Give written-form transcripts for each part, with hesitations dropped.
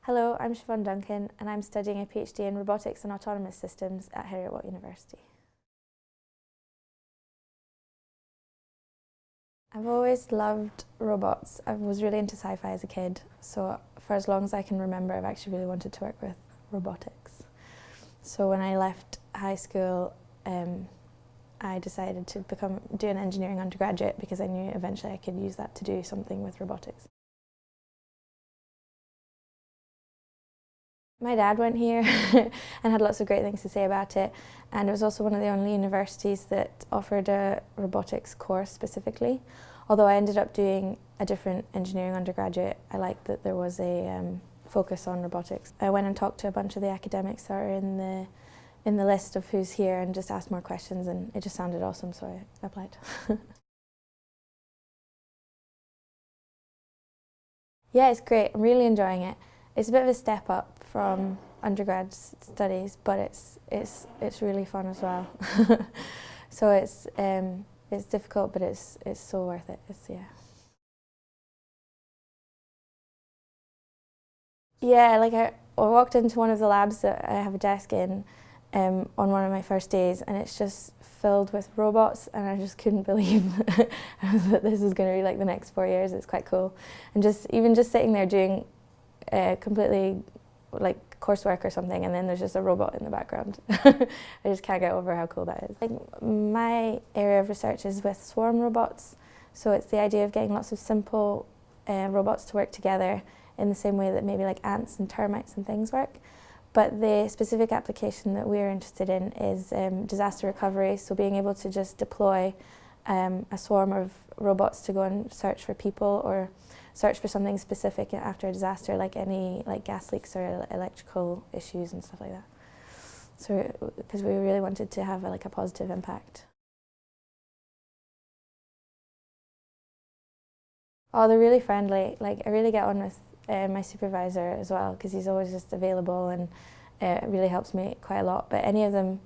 Hello, I'm Siobhan Duncan and I'm studying a PhD in Robotics and Autonomous Systems at Heriot-Watt University. I've always loved robots. I was really into sci-fi as a kid, so for as long as I can remember I've actually really wanted to work with robotics. So when I left high school I decided to do an engineering undergraduate because I knew eventually I could use that to do something with robotics. My dad went here and had lots of great things to say about it, and it was also one of the only universities that offered a robotics course specifically. Although I ended up doing a different engineering undergraduate, I liked that there was a focus on robotics. I went and talked to a bunch of the academics that are in the list of who's here and just asked more questions, and it just sounded awesome, so I applied. Yeah, it's great. I'm really enjoying it. It's a bit of a step up from undergrad studies, but it's really fun as well. So it's difficult, but it's so worth it. Yeah, like I walked into one of the labs that I have a desk in on one of my first days, and it's just filled with robots, and I just couldn't believe that this is going to be like the next 4 years. It's quite cool, and even just sitting there doing completely like coursework or something, and then there's just a robot in the background. I just can't get over how cool that is. Like, my area of research is with swarm robots, so it's the idea of getting lots of simple robots to work together in the same way that maybe like ants and termites and things work. But the specific application that we're interested in is disaster recovery, so being able to just deploy a swarm of robots to go and search for people or search for something specific after a disaster, like any gas leaks or electrical issues and stuff like that. So because we really wanted to have a positive impact. Oh, they're really friendly. Like, I really get on with my supervisor as well, because he's always just available, and it really helps me quite a lot. But any of them,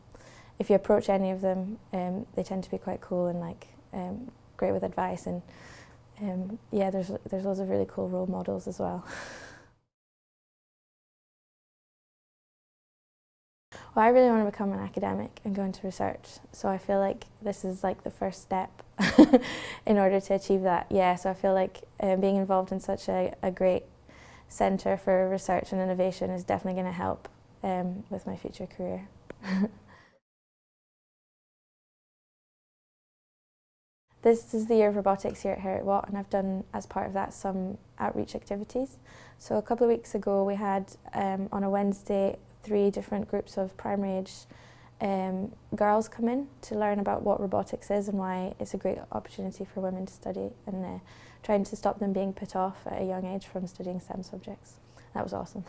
if you approach any of them, they tend to be quite cool and great with advice, and yeah, there's loads of really cool role models as well. Well, I really want to become an academic and go into research, so I feel like this is like the first step in order to achieve that. Yeah, so I feel like being involved in such a great centre for research and innovation is definitely going to help with my future career. This is the year of robotics here at Heriot-Watt, and I've done, as part of that, some outreach activities. So a couple of weeks ago we had, on a Wednesday, 3 different groups of primary age girls come in to learn about what robotics is and why it's a great opportunity for women to study, and trying to stop them being put off at a young age from studying STEM subjects. That was awesome.